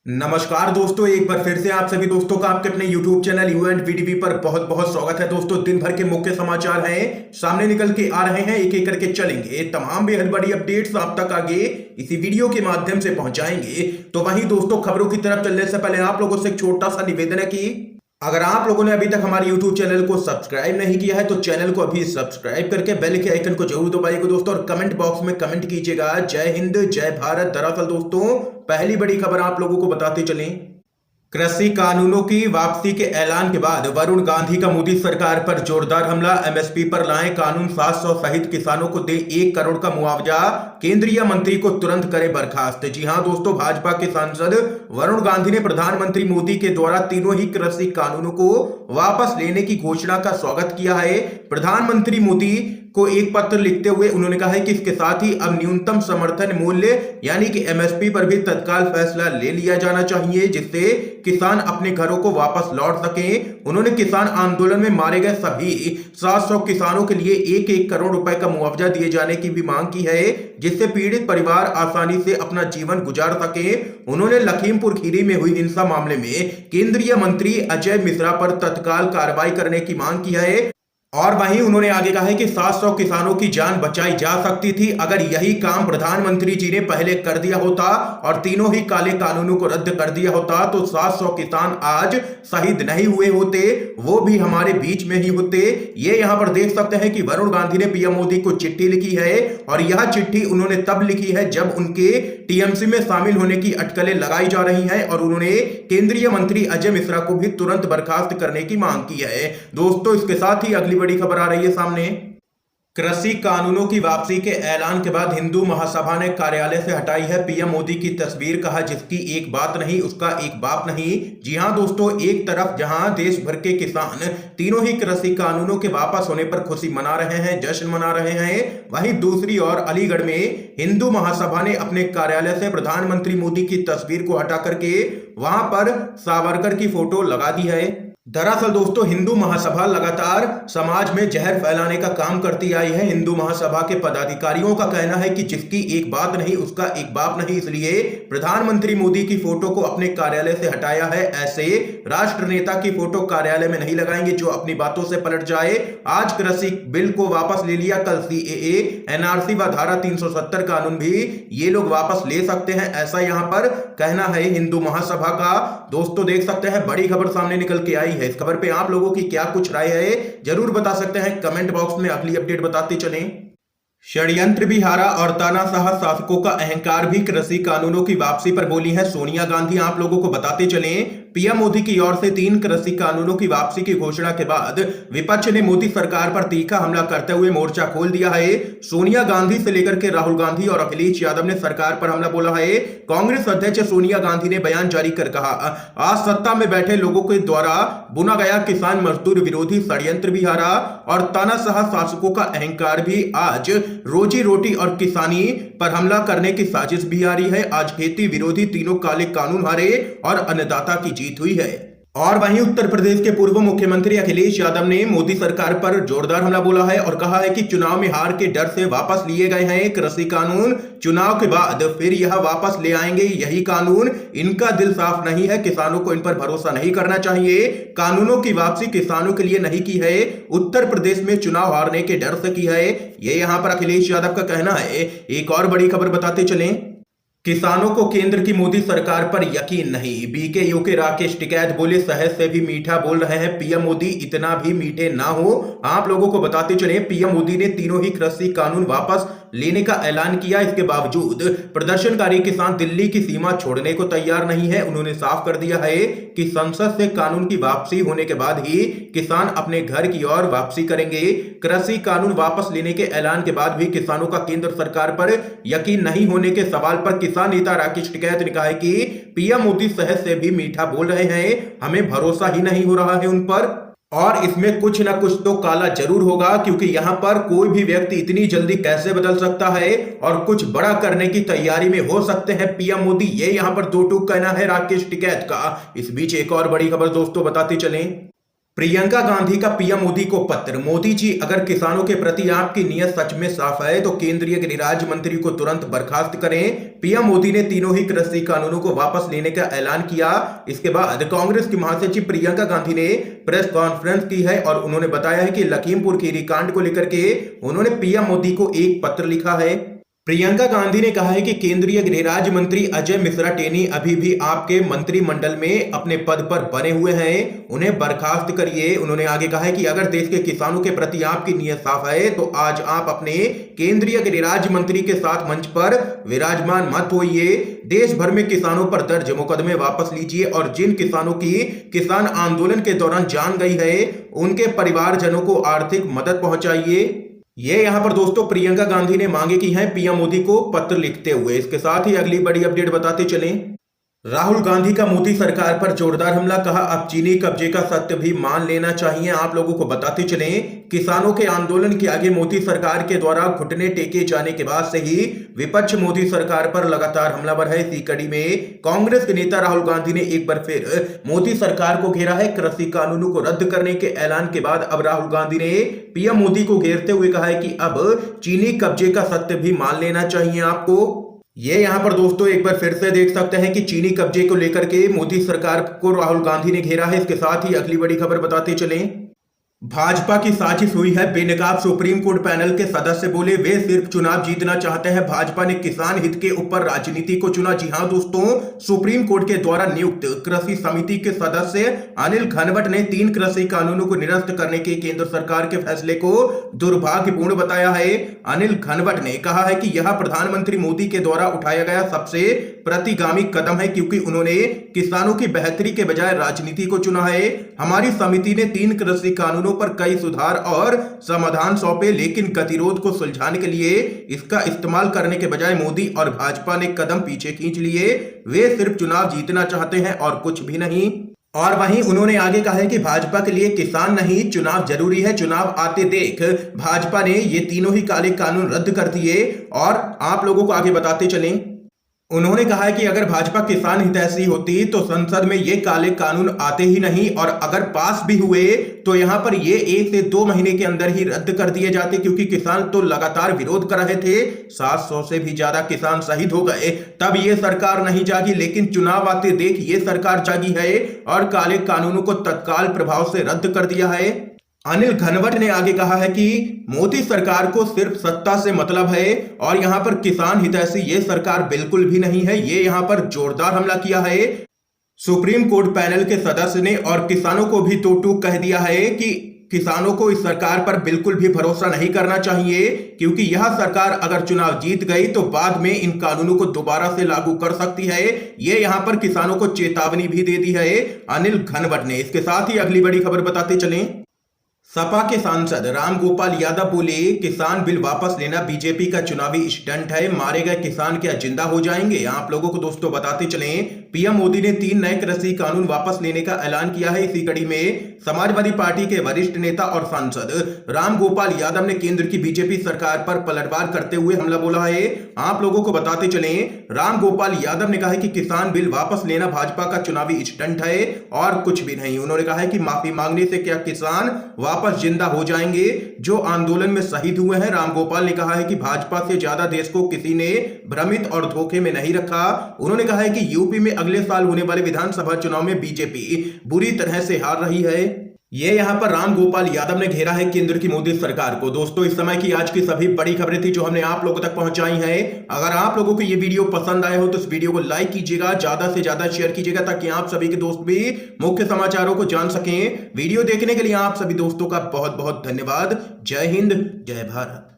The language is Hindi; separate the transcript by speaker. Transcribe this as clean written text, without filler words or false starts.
Speaker 1: नमस्कार दोस्तों, एक बार फिर से आप सभी दोस्तों का आपके अपने YouTube चैनल यू एंड वीडीवी पर बहुत बहुत स्वागत है। दोस्तों, दिन भर के मुख्य समाचार हैं सामने निकल के आ रहे हैं, एक एक करके चलेंगे। तमाम बेहद बड़ी अपडेट्स आप तक आगे इसी वीडियो के माध्यम से पहुंचाएंगे। तो वहीं दोस्तों, खबरों की तरफ चलने से पहले आप लोगों से एक छोटा सा निवेदन है कि अगर आप लोगों ने अभी तक हमारे YouTube चैनल को सब्सक्राइब नहीं किया है तो चैनल को अभी सब्सक्राइब करके बेल के आइकन को जरूर दबाइएगा दोस्तों, और कमेंट बॉक्स में कमेंट कीजिएगा जय हिंद जय भारत। दरअसल दोस्तों, पहली बड़ी खबर आप लोगों को बताते चलें। कृषि कानूनों की वापसी के ऐलान के बाद वरुण गांधी का मोदी सरकार पर जोरदार हमला। एमएसपी पर लाएं कानून, 700 सहित किसानों को दे 1 करोड़ का मुआवजा, केंद्रीय मंत्री को तुरंत करे बर्खास्त। जी हां दोस्तों, भाजपा के सांसद वरुण गांधी ने प्रधानमंत्री मोदी के द्वारा तीनों ही कृषि कानूनों को वापस लेने की घोषणा का स्वागत किया है। प्रधानमंत्री मोदी को एक पत्र लिखते हुए उन्होंने कहा है कि इसके साथ ही अब न्यूनतम समर्थन मूल्य यानी कि एमएसपी पर भी तत्काल फैसला ले लिया जाना चाहिए, जिससे किसान अपने घरों को वापस लौट सकें। उन्होंने किसान आंदोलन में मारे गए सभी 700 किसानों के लिए 1-1 करोड़ रुपए का मुआवजा दिए जाने की भी मांग की है, जिससे पीड़ित परिवार आसानी से अपना जीवन गुजार सके। उन्होंने लखीमपुर खीरी में हुई हिंसा मामले में केंद्रीय मंत्री अजय मिश्रा पर तत्काल कार्रवाई करने की मांग की है। और वहीं उन्होंने आगे कहा है कि 700 किसानों की जान बचाई जा सकती थी अगर यही काम प्रधानमंत्री जी ने पहले कर दिया होता और तीनों ही काले कानूनों को रद्द कर दिया होता तो 700 किसान आज शहीद नहीं हुए होते, वो भी हमारे बीच में ही होते। ये यहां पर देख सकते हैं कि वरुण गांधी ने पीएम मोदी को चिट्ठी लिखी है, और यह चिट्ठी उन्होंने तब लिखी है जब उनके टीएमसी में शामिल होने की अटकलें लगाई जा रही हैं, और उन्होंने केंद्रीय मंत्री अजय मिश्रा को भी तुरंत बर्खास्त करने की मांग की है। दोस्तों, इसके साथ ही अगली बड़ी खबर आ रही है सामने। कृषि कानूनों की वापसी के ऐलान के बाद हिंदू महासभा ने कार्यालय से हटाई है पीएम मोदी की तस्वीर। कहा, जिसकी एक बात नहीं उसका एक बाप नहीं। जी हां दोस्तों, एक तरफ जहां देश भर के किसान तीनों ही कृषि कानूनों के वापस होने पर खुशी मना रहे हैं, जश्न मना रहे हैं, वहीं दूसरी ओर अलीगढ़ में हिंदू महासभा ने अपने कार्यालय से प्रधानमंत्री मोदी की तस्वीर को हटा करके वहां पर सावरकर की फोटो लगा दी है। दरअसल दोस्तों, हिंदू महासभा लगातार समाज में जहर फैलाने का काम करती आई है। हिंदू महासभा के पदाधिकारियों का कहना है कि जिसकी एक बात नहीं उसका एक बाप नहीं, इसलिए प्रधानमंत्री मोदी की फोटो को अपने कार्यालय से हटाया है। ऐसे राष्ट्र नेता की फोटो कार्यालय में नहीं लगाएंगे जो अपनी बातों से पलट जाए। आज कृषि बिल को वापस ले लिया, कल सीएए, एनआरसी व धारा 370 कानून भी ये लोग वापस ले सकते हैं, ऐसा यहां पर कहना है हिंदू महासभा का। दोस्तों, देख सकते हैं बड़ी खबर सामने निकल के आई है। इस खबर पे आप लोगों की क्या कुछ राय है जरूर बता सकते हैं कमेंट बॉक्स में। अगली अपडेट बताते चलें। षड्यंत्र भी हारा और तानाशाह शासकों का अहंकार भी। कृषि कानूनों की वापसी पर बोली है सोनिया गांधी। आप लोगों को बताते चलें, पीएम मोदी की ओर से 3 कृषि कानूनों की वापसी की घोषणा के बाद विपक्ष ने मोदी सरकार पर तीखा हमला करते हुए मोर्चा खोल दिया है। सोनिया गांधी से लेकर के राहुल गांधी और अखिलेश यादव ने सरकार पर हमला बोला है। कांग्रेस अध्यक्ष सोनिया गांधी ने बयान जारी कर कहा, आज सत्ता में बैठे लोगों के द्वारा बुना गया किसान मजदूर विरोधी षड्यंत्र भी हारा और तानाशाह शासकों का अहंकार भी। आज रोजी रोटी और किसानी पर हमला करने की साजिश भी आ रही है। आज खेती विरोधी तीनों काले कानून हारे और अन्नदाता की जीत हुई है। और वहीं उत्तर प्रदेश के पूर्व मुख्यमंत्री अखिलेश यादव ने मोदी सरकार पर जोरदार हमला बोला है और कहा है कि चुनाव में हार के डर से वापस लिए गए हैं कृषि कानून, चुनाव के बाद फिर यह वापस ले आएंगे यही कानून। इनका दिल साफ नहीं है, किसानों को इन पर भरोसा नहीं करना चाहिए। कानूनों की वापसी किसानों के लिए नहीं की है, उत्तर प्रदेश में चुनाव हारने के डर से की है, ये यहां पर अखिलेश यादव का कहना है। एक और बड़ी खबर बताते चलें। किसानों को केंद्र की मोदी सरकार पर यकीन नहीं। बीकेयू के राकेश टिकैत बोले, शहद से भी मीठा बोल रहे हैं पीएम मोदी, इतना भी मीठे ना हो। आप लोगों को बताते चले, पीएम मोदी ने तीनों ही कृषि कानून वापस लेने का ऐलान किया। इसके बावजूद प्रदर्शनकारी किसान दिल्ली की सीमा छोड़ने को तैयार नहीं है। उन्होंने साफ कर दिया है कि संसद से कानून की वापसी होने के बाद ही किसान अपने घर की ओर वापसी करेंगे। कृषि कानून वापस लेने के ऐलान के बाद भी किसानों का केंद्र सरकार पर यकीन नहीं होने के सवाल पर किसान नेता राकेश टिकैत ने कहा है कि पीएम मोदी शहद से भी मीठा बोल रहे हैं, हमें भरोसा ही नहीं हो रहा है उन पर, और इसमें कुछ ना कुछ तो काला जरूर होगा, क्योंकि यहां पर कोई भी व्यक्ति इतनी जल्दी कैसे बदल सकता है और कुछ बड़ा करने की तैयारी में हो सकते हैं पीएम मोदी। ये यहां पर दो टूक कहना है राकेश टिकैत का। इस बीच एक और बड़ी खबर दोस्तों बताते चलें। प्रियंका गांधी का पीएम मोदी को पत्र। मोदी जी, अगर किसानों के प्रति आपकी नीयत सच में साफ है तो केंद्रीय गृह राज्य मंत्री को तुरंत बर्खास्त करें। पीएम मोदी ने तीनों ही कृषि कानूनों को वापस लेने का ऐलान किया। इसके बाद कांग्रेस की महासचिव प्रियंका गांधी ने प्रेस कॉन्फ्रेंस की है और उन्होंने बताया है कि लखीमपुर खीरी कांड को लेकर के उन्होंने पीएम मोदी को एक पत्र लिखा है। प्रियंका गांधी ने कहा है कि केंद्रीय गृह राज्य मंत्री अजय मिश्रा टेनी अभी भी आपके मंत्रिमंडल में अपने पद पर बने हुए हैं, उन्हें बर्खास्त करिए। उन्होंने आगे कहा है कि अगर देश के किसानों के प्रति आपकी नीयत साफ है तो आज आप अपने केंद्रीय गृह राज्य मंत्री के साथ मंच पर विराजमान मत होइए। देश भर में किसानों पर दर्ज मुकदमे वापस लीजिए और जिन किसानों की किसान आंदोलन के दौरान जान गई है उनके परिवारजनों को आर्थिक मदद पहुंचाइए। ये यहां पर दोस्तों प्रियंका गांधी ने मांगे की है पीएम मोदी को पत्र लिखते हुए। इसके साथ ही अगली बड़ी अपडेट बताते चलें। राहुल गांधी का मोदी सरकार पर जोरदार हमला, कहा अब चीनी कब्जे का सत्य भी मान लेना चाहिए। आप लोगों को बताते चलें, किसानों के आंदोलन के आगे मोदी सरकार के द्वारा घुटने टेके जाने के बाद से ही विपक्ष मोदी सरकार पर लगातार हमलावर है। इसी कड़ी में कांग्रेस के नेता राहुल गांधी ने एक बार फिर मोदी सरकार को घेरा है। कृषि कानूनों को रद्द करने के ऐलान के बाद अब राहुल गांधी ने पीएम मोदी को घेरते हुए कहा है कि अब चीनी कब्जे का सत्य भी मान लेना चाहिए आपको। ये यहां पर दोस्तों एक बार फिर से देख सकते हैं कि चीनी कब्जे को लेकर के मोदी सरकार को राहुल गांधी ने घेरा है। इसके साथ ही अगली बड़ी खबर बताते चलें। भाजपा की साजिश हुई है, बेनकाब सुप्रीम कोर्ट पैनल के सदस्य बोले वे सिर्फ चुनाव जीतना चाहते हैं, भाजपा ने किसान हित के ऊपर राजनीति को चुना। जी हां दोस्तों, सुप्रीम कोर्ट के द्वारा नियुक्त कृषि समिति के सदस्य अनिल घनवट ने 3 कृषि कानूनों को निरस्त करने के केंद्र सरकार के फैसले को दुर्भाग्यपूर्ण बताया है। अनिल घनवट ने कहा है कि यह प्रधानमंत्री मोदी के द्वारा उठाया गया सबसे प्रतिगामी कदम है क्योंकि उन्होंने किसानों की बेहतरी के बजाय राजनीति को चुना है। हमारी समिति ने 3 कृषि कानूनों पर कई सुधार और समाधान सौंपे, लेकिन गतिरोध को सुलझाने के लिए इसका इस्तेमाल करने के बजाय मोदी और भाजपा ने कदम पीछे खींच लिए। वे सिर्फ चुनाव जीतना चाहते हैं और कुछ भी नहीं। और वहीं उन्होंने आगे कहा है कि भाजपा के लिए किसान नहीं चुनाव जरूरी है। चुनाव आते देख भाजपा ने ये तीनों ही काले कानून रद्द कर दिए। और आप लोगों को आगे बताते चलें, उन्होंने कहा है कि अगर भाजपा किसान हितैषी होती तो संसद में ये काले कानून आते ही नहीं और अगर पास भी हुए तो यहां पर ये 1 से 2 महीने के अंदर ही रद्द कर दिए जाते, क्योंकि किसान तो लगातार विरोध कर रहे थे। 700 से भी ज्यादा किसान शहीद हो गए, तब ये सरकार नहीं जागी। लेकिन चुनाव आते देख ये सरकार जागी है और काले कानूनों को तत्काल प्रभाव से रद्द कर दिया है। अनिल घनवट ने आगे कहा है कि मोदी सरकार को सिर्फ सत्ता से मतलब है और यहां पर किसान हितैषी ये सरकार बिल्कुल भी नहीं है। ये यहां पर जोरदार हमला किया है। सुप्रीम कोर्ट पैनल के सदस्य ने और किसानों को भी तो टूक कह दिया है कि किसानों को इस सरकार पर बिल्कुल भी भरोसा नहीं करना चाहिए, क्योंकि यह सरकार अगर चुनाव जीत गई तो बाद में इन कानूनों को दोबारा से लागू कर सकती है। ये यहां पर किसानों को चेतावनी भी दे दी है अनिल घनवट ने। इसके साथ ही अगली बड़ी खबर बताते चलें। सपा के सांसद रामगोपाल यादव बोले किसान बिल वापस लेना बीजेपी का चुनावी स्टंट है, मारे गए किसान क्या जिंदा हो जाएंगे। आप लोगों को दोस्तों बताते चलें, पीएम मोदी ने 3 नए कृषि कानून वापस लेने का ऐलान किया है। इसी कड़ी में समाजवादी पार्टी के वरिष्ठ नेता और सांसद रामगोपाल यादव ने केंद्र की बीजेपी सरकार पर पलटवार करते हुए हमला बोला है। आप लोगों को बताते चलें, रामगोपाल यादव ने कहा है कि किसान बिल वापस लेना भाजपा का चुनावी स्टंट है और कुछ भी नहीं। उन्होंने कहा है कि माफी मांगने से क्या किसान वापस जिंदा हो जाएंगे जो आंदोलन में शहीद हुए हैं। रामगोपाल ने कहा है कि भाजपा से ज्यादा देश को किसी ने भ्रमित और धोखे में नहीं रखा। उन्होंने कहा है कि यूपी में अगले साल होने वाले विधानसभा चुनाव में बीजेपी बुरी तरह से हार रही है। ये यहां पर रामगोपाल यादव ने घेरा है केंद्र की मोदी सरकार को। दोस्तों, इस समय की आज की सभी बड़ी खबरें थी जो हमने आप लोगों तक पहुंचाई हैं। अगर आप लोगों को ये वीडियो पसंद आए हो तो इस वीडियो को लाइक कीजिएगा, ज्यादा से ज्यादा शेयर कीजिएगा ताकि आप सभी के दोस्त भी मुख्य समाचारों को जान सकें। वीडियो देखने के लिए आप सभी दोस्तों का बहुत बहुत धन्यवाद। जय हिंद, जय भारत।